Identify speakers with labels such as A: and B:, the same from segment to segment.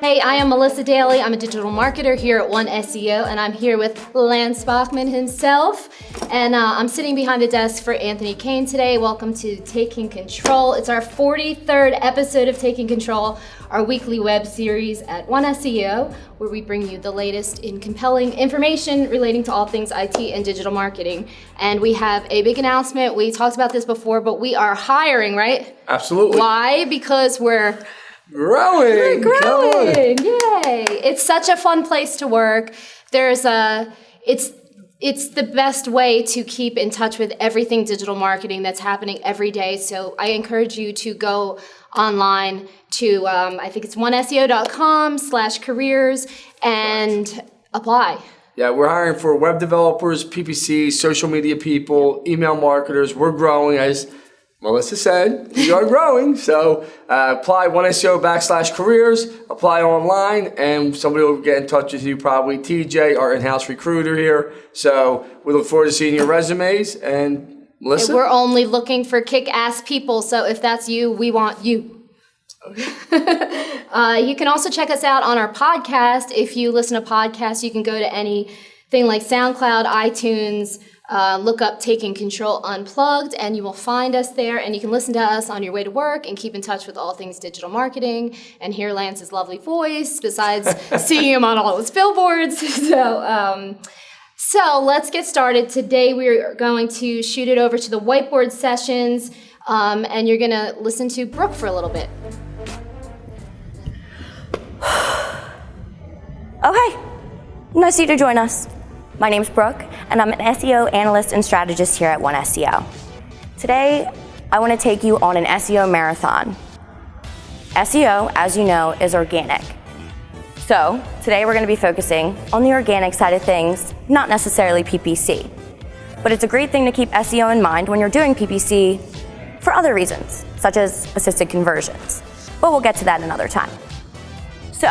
A: Hey, I am Melissa Daly. I'm a digital marketer here at One SEO, and I'm here with Lance Bachman himself. And I'm sitting behind the desk for Anthony Kane today. Welcome to Taking Control. It's our 43rd episode of Taking Control, our weekly web series at One SEO, where we bring you the latest in compelling information relating to all things IT and digital marketing. And we have a big announcement. We talked about this before, but we are hiring, right?
B: Absolutely.
A: Why? Because we're
B: growing.
A: We're growing. Yay. It's such a fun place to work. It's the best way to keep in touch with everything digital marketing that's happening every day. So I encourage you to go online to, I think it's oneseo.com/careers and apply.
B: Yeah, we're hiring for web developers, PPC, social media people, email marketers. We're growing, as Melissa said, we are growing. So apply oneseo.com/careers, apply online, and somebody will get in touch with you, probably TJ, our in-house recruiter here. So we look forward to seeing your resumes. And Melissa?
A: And we're only looking for kick-ass people, so if that's you, we want you. You can also check us out on our podcast. If you listen to podcasts, you can go to anything like SoundCloud, iTunes, look up Taking Control Unplugged, and you will find us there, and you can listen to us on your way to work and keep in touch with all things digital marketing and hear Lance's lovely voice, besides seeing him on all his billboards. So let's get started. Today we're going to shoot it over to the whiteboard sessions, and you're going to listen to Brooke for a little bit.
C: Okay, nice of you to join us. My name's Brooke, and I'm an SEO analyst and strategist here at One SEO. Today, I want to take you on an SEO marathon. SEO, as you know, is organic. So today we're going to be focusing on the organic side of things, not necessarily PPC. But it's a great thing to keep SEO in mind when you're doing PPC for other reasons, such as assisted conversions. But we'll get to that another time. So,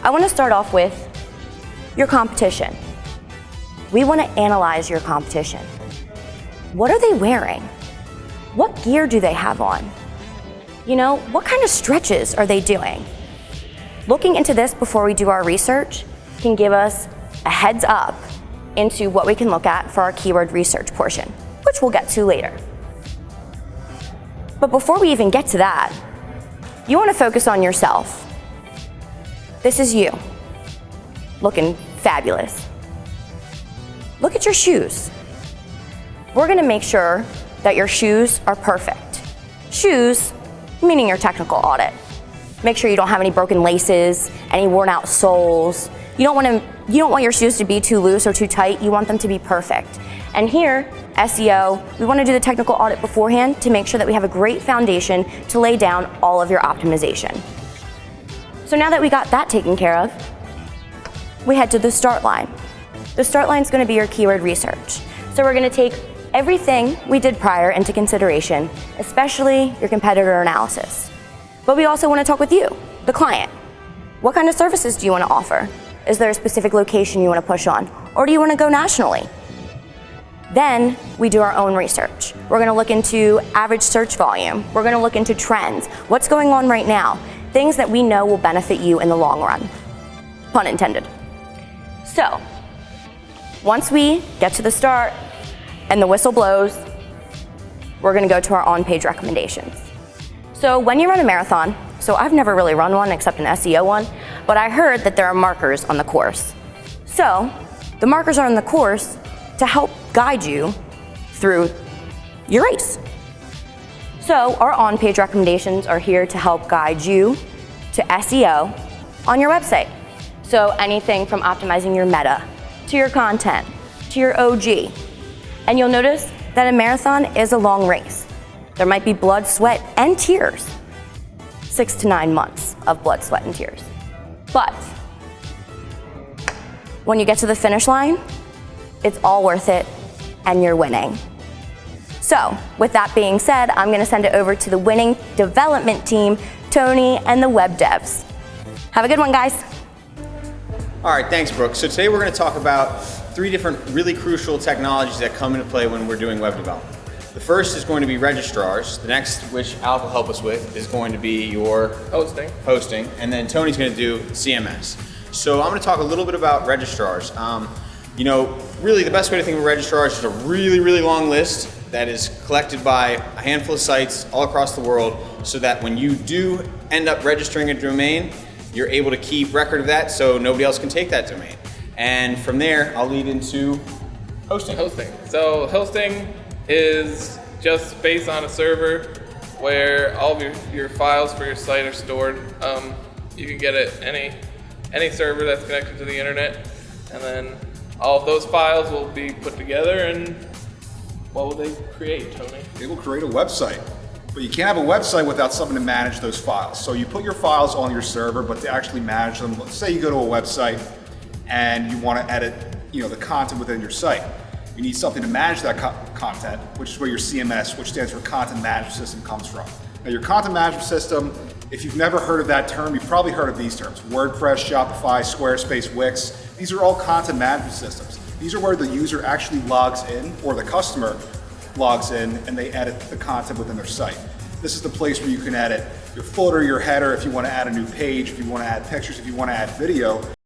C: I want to start off with your competition. We want to analyze your competition. What are they wearing? What gear do they have on? What kind of stretches are they doing? Looking into this before we do our research can give us a heads up into what we can look at for our keyword research portion, which we'll get to later. But before we even get to that, you want to focus on yourself. This is you, looking fabulous. Look at your shoes. We're going to make sure that your shoes are perfect. Shoes, meaning your technical audit. Make sure you don't have any broken laces, any worn out soles. You don't want your shoes to be too loose or too tight. You want them to be perfect. And here, SEO, we want to do the technical audit beforehand to make sure that we have a great foundation to lay down all of your optimization. So now that we got that taken care of, we head to the start line. The start line is going to be your keyword research. So we're going to take everything we did prior into consideration, especially your competitor analysis. But we also want to talk with you, the client. What kind of services do you want to offer? Is there a specific location you want to push on? Or do you want to go nationally? Then we do our own research. We're going to look into average search volume. We're going to look into trends. What's going on right now? Things that we know will benefit you in the long run. Pun intended. So, once we get to the start and the whistle blows, we're going to go to our on-page recommendations. So when you run a marathon, so I've never really run one except an SEO one, but I heard that there are markers on the course. So the markers are on the course to help guide you through your race. So our on-page recommendations are here to help guide you to SEO on your website. So anything from optimizing your meta, to your content, to your OG. And you'll notice that a marathon is a long race. There might be blood, sweat, and tears. 6 to 9 months of blood, sweat, and tears. But when you get to the finish line, it's all worth it, and you're winning. So, with that being said, I'm going to send it over to the winning development team, Tony, and the web devs. Have a good one, guys.
D: All right, thanks, Brooke. So today we're going to talk about 3 different really crucial technologies that come into play when we're doing web development. The first is going to be registrars. The next, which Al will help us with, is going to be your hosting, and then Tony's going to do CMS. So I'm going to talk a little bit about registrars. You know, really the best way to think of registrars is a really, really long list that is collected by a handful of sites all across the world, so that when you do end up registering a domain, you're able to keep record of that so nobody else can take that domain. And from there, I'll lead into hosting.
E: So hosting is just space on a server where all of your files for your site are stored. You can get it any server that's connected to the internet, and then all of those files will be put together, and what will they create, Tony?
F: They will create a website. But you can't have a website without someone to manage those files. So you put your files on your server, but to actually manage them, let's say you go to a website and you want to edit, the content within your site. You need something to manage that content, which is where your CMS, which stands for Content Management System, comes from. Now your content management system, if you've never heard of that term, you've probably heard of these terms: WordPress, Shopify, Squarespace, Wix. These are all content management systems. These are where the user actually logs in, or the customer logs in, and they edit the content within their site. This is the place where you can edit your footer, your header, if you want to add a new page, if you want to add pictures, if you want to add video.